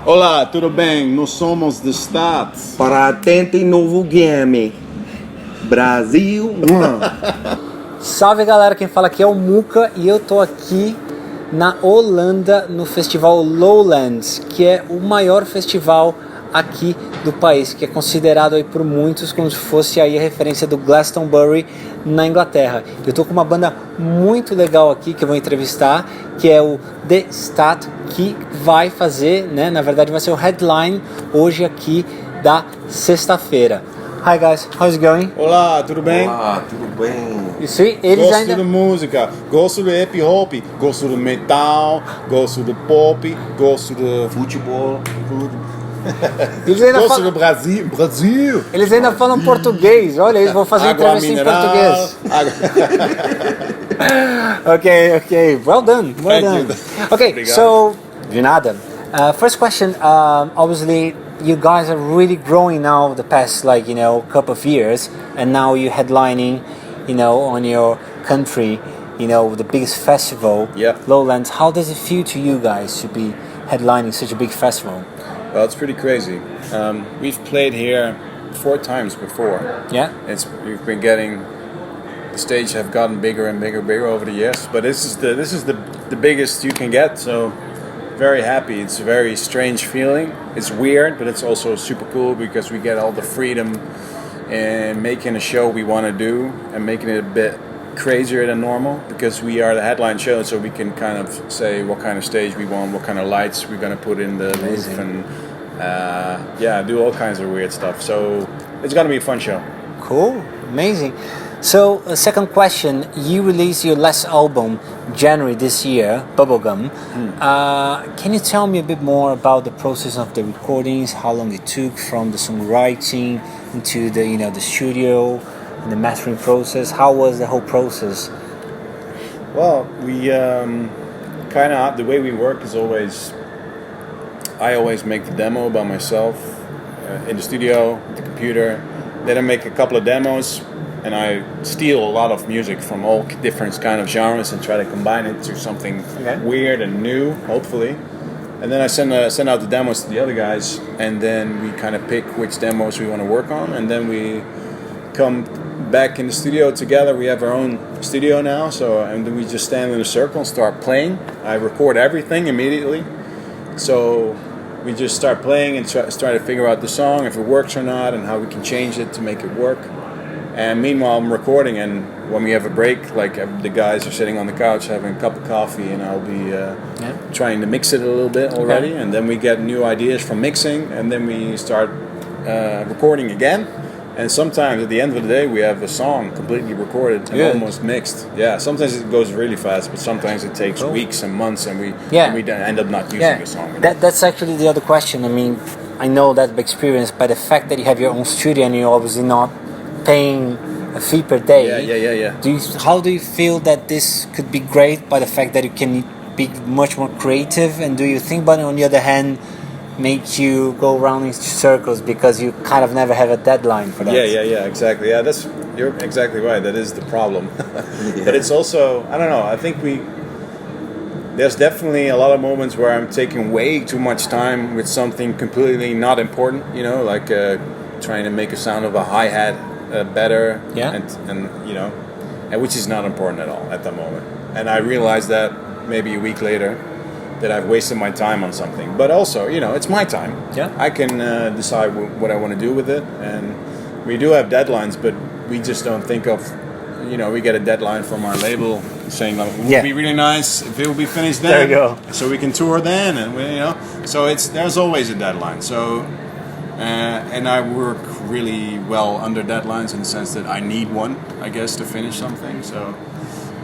Olá, tudo bem? Nós somos do Staat. Para atento e novo game. Brasil. Salve galera, quem fala aqui é o Muca e eu tô aqui na Holanda no festival Lowlands, que é o maior festival aqui do país, que é considerado aí por muitos como se fosse aí a referência do Glastonbury na Inglaterra. Eu tô com uma banda muito legal aqui que eu vou entrevistar, que é o Staat, que vai fazer, né, na verdade vai ser o headline hoje aqui da sexta-feira. Hi guys, how's it going? Olá, tudo bem? Olá, tudo bem? You see, eles Gosto ainda... de música, gosto de hip hop, gosto de metal, gosto de pop, gosto de Futebol. Eles ainda gosto falam... do Brasil. Eles ainda falam português, olha, eles vão fazer Água entrevista mineral. em português. Okay, well done. Thank you. Okay, Obrigado. so, de nada. First question, obviously you guys are really growing now the past, like, you know, couple of years, and now you're headlining, you know, on your country, you know, the biggest festival, Yeah. Lowlands. How does it feel to you guys to be headlining such a big festival? Well, it's pretty crazy. We've played here 4 times before. Yeah? We've been getting, the stage have gotten bigger and bigger over the years, but this is the biggest you can get, so very happy. It's a very strange feeling. It's weird, but it's also super cool because we get all the freedom in making a show we want to do and making it a bit crazier than normal, because we are the headline show, so we can kind of say what kind of stage we want, what kind of lights we're going to put in the roof, and do all kinds of weird stuff. So it's going to be a fun show. Cool, amazing. So, second question, you released your last album January this year, Bubblegum. Can you tell me a bit more about the process of the recordings, how long it took from the songwriting into the, you know, the studio, the mastering process? How was the whole process? Well, we kind of, the way we work is always, I always make the demo by myself in the studio, with the computer. Then I make a couple of demos and I steal a lot of music from all different kind of genres and try to combine it to something weird and new, hopefully. And then I send out the demos to the other guys, and then we kind of pick which demos we want to work on, and then we come back in the studio together. We have our own studio now, and then we just stand in a circle and start playing. I record everything immediately, so we just start playing and try to figure out the song, if it works or not, and how we can change it to make it work. And meanwhile, I'm recording, and when we have a break, like the guys are sitting on the couch having a cup of coffee, and I'll be trying to mix it a little bit already, and then we get new ideas from mixing, and then we start recording again. And sometimes at the end of the day, we have a song completely recorded and almost mixed. Yeah, sometimes it goes really fast, but sometimes it takes weeks and months, and we end up not using the song. That's actually the other question. I mean, I know that experience, but the fact that you have your own studio and you're obviously not paying a fee per day. Yeah. How do you feel that this could be great by the fact that you can be much more creative? And do you think, but on the other hand, make you go around in circles because you kind of never have a deadline for that? Yeah, exactly. Yeah, you're exactly right. That is the problem. But it's also, I don't know, I think there's definitely a lot of moments where I'm taking way too much time with something completely not important, you know, like trying to make a sound of a hi-hat better, and you know, and which is not important at all at the moment. And I realized that maybe a week later, that I've wasted my time on something. But also, you know, it's my time. Yeah, I can decide what I want to do with it, and we do have deadlines, but we just don't think of, you know, we get a deadline from our label saying, like, it would be really nice if it will be finished then. There you go. So we can tour then, and you know, so there's always a deadline. So. And I work really well under deadlines in the sense that I need one, I guess, to finish something. So,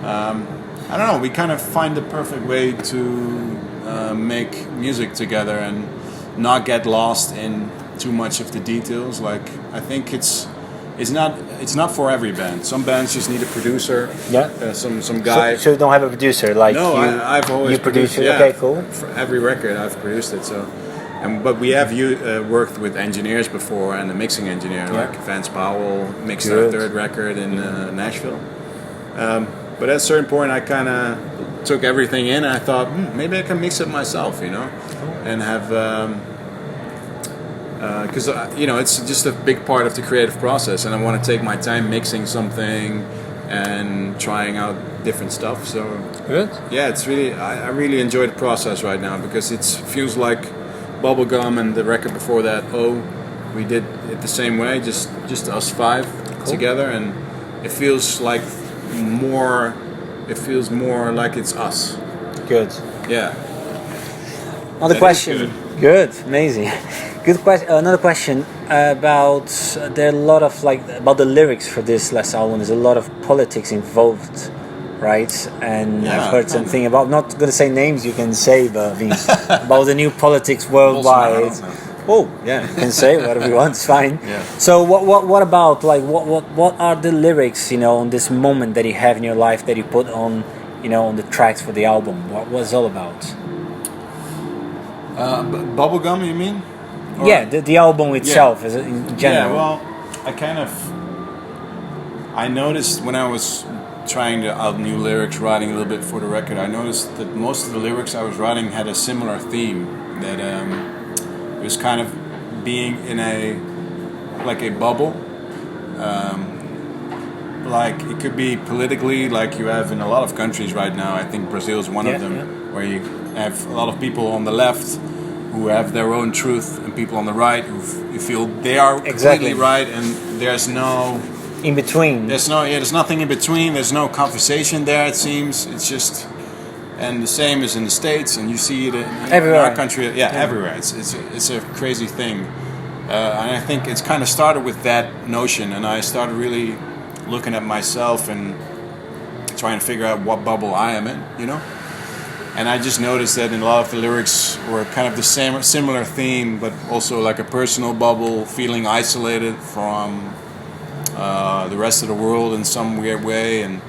I don't know, we kind of find the perfect way to make music together and not get lost in too much of the details. Like, I think it's not for every band. Some bands just need a producer. Yeah. Some guy. So you don't have a producer like no, I've always produced it. Yeah, okay, cool. For every record I've produced it. So. But we have worked with engineers before, and a mixing engineer like Vance Powell mixed our third record in Nashville. But at a certain point, I kind of took everything in, and I thought maybe I can mix it myself, you know. and have because it's just a big part of the creative process, and I want to take my time mixing something and trying out different stuff. So Good. yeah, it's really I really enjoy the process right now because it feels like Bubblegum and the record before that. We did it the same way, just us five together, and it feels like more. It feels more like it's us. Good. Yeah. Another That question. is Good. Amazing. Good question. Another question about there are a lot of about the lyrics for this last album. There's a lot of politics involved, right? And Yeah, I've heard something about, not going to say names, you can say, but I mean, about the new politics worldwide. Bolsonaro. Oh, yeah, you can say whatever you want. It's fine. Yeah. So what about what are the lyrics on this moment that you have in your life that you put on on the tracks for the album? What was it all about? Bubblegum, you mean? Or- Yeah, the album itself is in general. Yeah, well, I noticed when I was trying out new lyrics, writing a little bit for the record, I noticed that most of the lyrics I was writing had a similar theme. That it was kind of being in a bubble. Like it could be politically, like you have in a lot of countries right now. I think Brazil is one of them, where you have a lot of people on the left who have their own truth, and people on the right who feel they are completely right, and there's no in between. There's nothing in between. There's no conversation there. It seems it's just, and the same is in the States, and you see it in our country. Yeah, everywhere. It's a crazy thing, and I think it's kind of started with that notion, and I started really looking at myself and trying to figure out what bubble I am in, And I just noticed that in a lot of the lyrics were kind of the same, similar theme, but also like a personal bubble, feeling isolated from the rest of the world in some weird way. And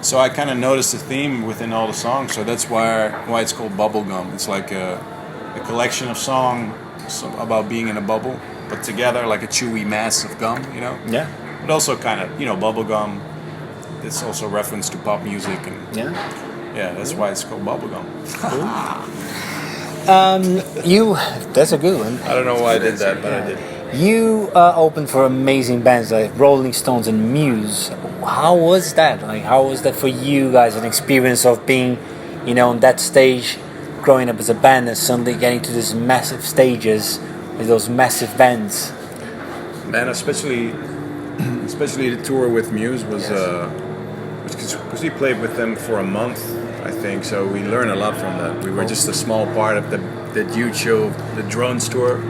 so I kind of noticed the theme within all the songs. So that's why it's called Bubblegum. It's like a collection of songs about being in a bubble, put together like a chewy mass of gum, Yeah. But also kind of, bubblegum. It's also a reference to pop music. And yeah, that's why it's called Bubblegum. That's a good one. I don't know why I did that, but I did. You opened for amazing bands like Rolling Stones and Muse. How was that? How was that for you guys? An experience of being, on that stage, growing up as a band, and suddenly getting to these massive stages with those massive bands. Man, especially the tour with Muse was because we played with them for a month, I think. So we learned a lot from that. We were just a small part of the huge show, the Drones tour.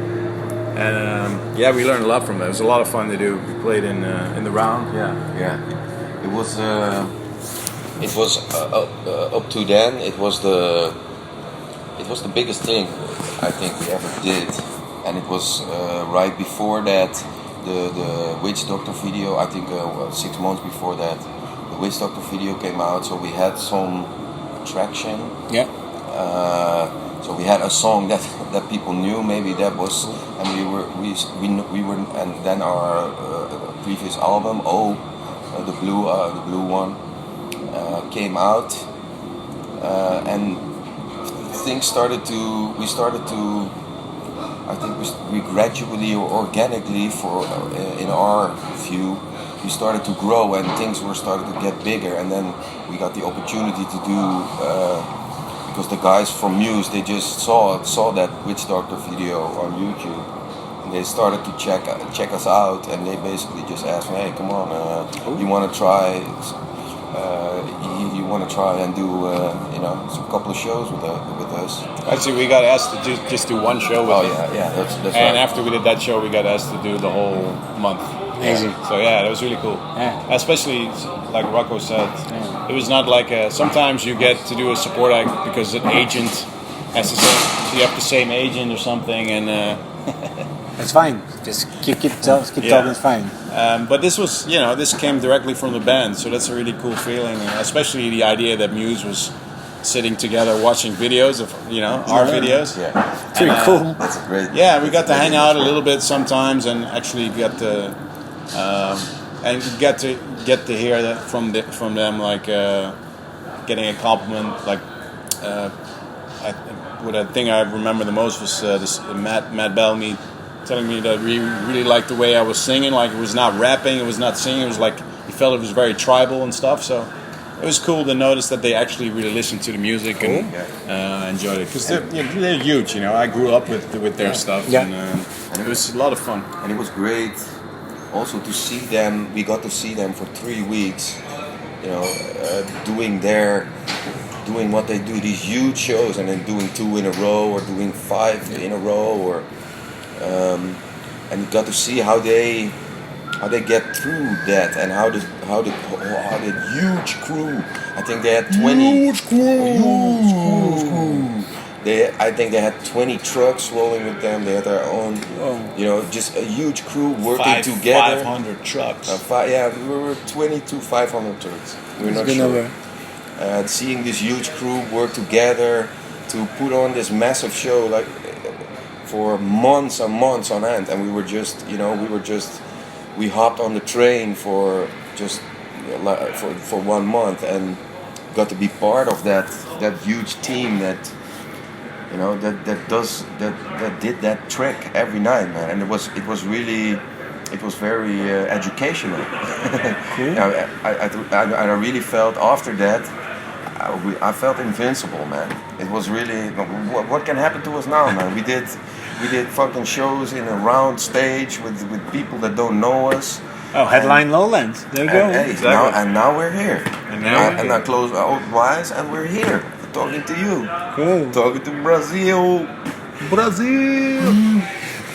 And we learned a lot from that. It was a lot of fun to do. We played in the round. Yeah. It was up to then. It was the biggest thing I think we ever did, and it was right before that the Witch Doctor video. I think 6 months before that, the Witch Doctor video came out. So we had some traction. Yeah. So we had a song that people knew. Maybe that was, and we were, and then our previous album, the blue one, came out, and things started to. I think we gradually or organically, in our view, we started to grow, and things were started to get bigger, and then we got the opportunity to do. Because the guys from Muse, they just saw that Witch Doctor video on YouTube, and they started to check us out, and they basically just asked me, "Hey, come on, you want to try? You want to try and do some couple of shows with us?" Actually, we got asked to just do one show with them. That's and right. after we did that show, we got asked to do the whole month. Amazing. So that was really cool. Yeah. Especially like Rocco said, it was not like sometimes you get to do a support act because an agent has the same. You have the same agent or something, and It's fine. Just keep talking. It's fine. But this was, this came directly from the band, so that's a really cool feeling, and especially the idea that Muse was sitting together watching videos of, our videos. Yeah, Pretty cool. that's great. Yeah, we got to hang out a little bit sometimes, and actually get to get to hear that from them, like getting a compliment, like what I think I remember the most was this Matt Bellamy telling me that he really liked the way I was singing. Like, it was not rapping, it was not singing. It was like he felt it was very tribal and stuff. So it was cool to notice that they actually really listened to the music and enjoyed it, because they're huge. I grew up with their stuff, and it was a lot of fun. And it was great also to see them. We got to see them for 3 weeks, doing what they do, these huge shows, and then doing 2 in a row or doing 5 in a row, and you got to see how they get through that, and how the huge crew. I think they had 20 huge crew. I think they had 20 trucks rolling with them. They had their own, just a huge crew working together. 500 trucks. We were 20 to 500 trucks. We're not sure. Seeing this huge crew work together to put on this massive show, like for months and months on end, and we hopped on the train for just for 1 month and got to be part of that huge team that did that trek every night, man. And it was very educational. Cool. I really felt after that. I felt invincible, man. It was really, what can happen to us now, man? We did fucking shows in a round stage with people that don't know us. Oh, headline Lowlands. There you go. Now we're here. And I close our eyes and we're here talking to you. Cool. Talking to Brazil.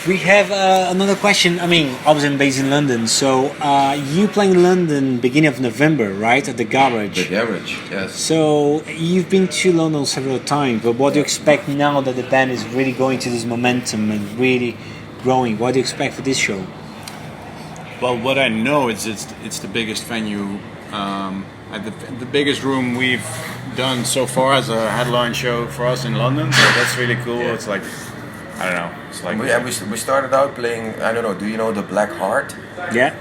We have another question. I mean, obviously I'm based in London, so you play in London beginning of November, right, at the Garage? The Garage, yes. So you've been to London several times, but what do you expect now that the band is really going to this momentum and really growing? What do you expect for this show? Well, what I know is it's the biggest venue, at the biggest room we've done so far as a headline show for us in London. So that's really cool. Yeah. It's like, I don't know. It's like we started out playing. I don't know. Do you know the Black Heart? Yeah.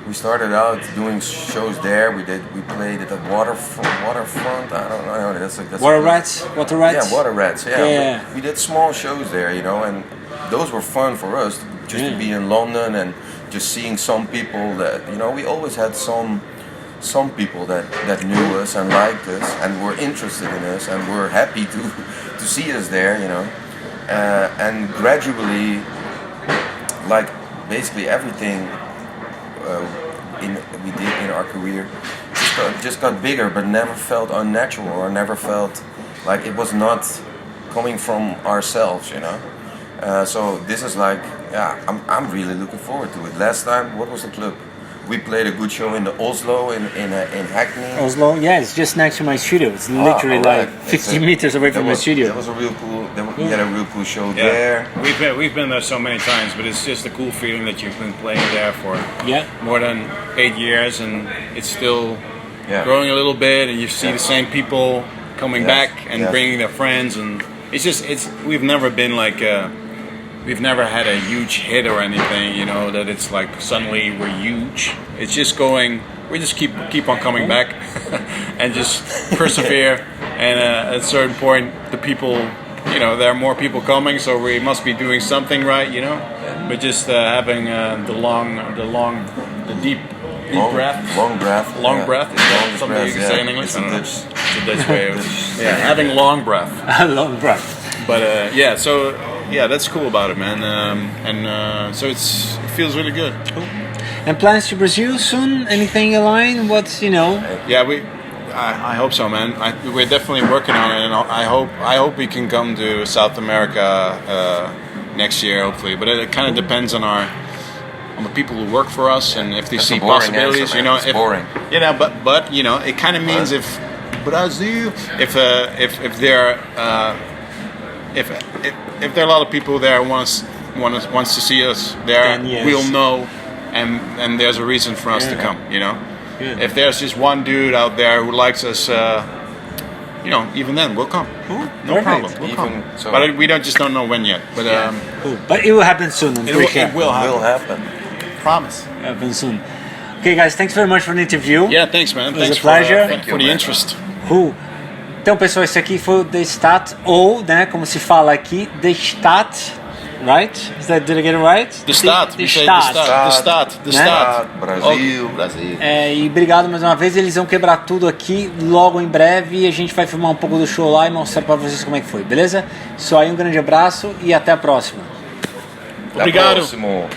We started out doing shows there. We played at the waterfront. I don't know. That's Water Rats. Yeah, Water Rats. Yeah. We did small shows there, and those were fun for us to be in London and just seeing some people that we always had some people that knew us and liked us and were interested in us and were happy to see us there, and gradually, like basically everything we did in our career just got bigger, but never felt unnatural or never felt like it was not coming from ourselves, So this is like, I'm really looking forward to it. Last time, what was the club? We played a good show in the Oslo in Hackney. Oslo, yeah, it's just next to my studio. It's literally like 50 meters away from my studio. That was a real cool. We had a real cool show there. We've been there so many times, but it's just a cool feeling that you've been playing there for more than 8 years, and it's still growing a little bit, and you see the same people coming back and bringing their friends, and we've never been like. We've never had a huge hit or anything, that it's like suddenly we're huge. It's just going, we just keep on coming back and just persevere. And at a certain point, the people, there are more people coming, so we must be doing something right, But just having the deep breath. Long breath. Long breath. Is that something you can say in English? It's a Dutch way of having long breath. Long breath. But so. Yeah, that's cool about it, man. So it feels really good. Cool. And plans to Brazil soon? Anything aligned? What's Yeah, I hope so, man. We're definitely working on it, and I hope we can come to South America next year, hopefully. But it kind of depends on the people who work for us, and if they see possibilities. Answer, it's boring. But it kind of means if Brazil, if they're if there are a lot of people there wants to see us there, we'll know, and there's a reason for us to come. If there's just one dude out there who likes us, even then we'll come. Cool. No problem. We'll come. So, but we don't know when yet. But cool. But it will happen soon. It will happen. Promise. Happen soon. Okay, guys. Thanks very much for the interview. Yeah, thanks, man. It was a pleasure. Thank you for the interest. Cool. Então, pessoal, esse aqui foi o The Staat, ou, né, como se fala aqui, The Staat, right? Did I get it right? The Staat. The Staat. The Staat. Brasil. Brasil. E obrigado mais uma vez, eles vão quebrar tudo aqui logo em breve e a gente vai filmar um pouco do show lá e mostrar pra vocês como é que foi, beleza? Isso aí, um grande abraço e até a próxima. Até Obrigado. próximo.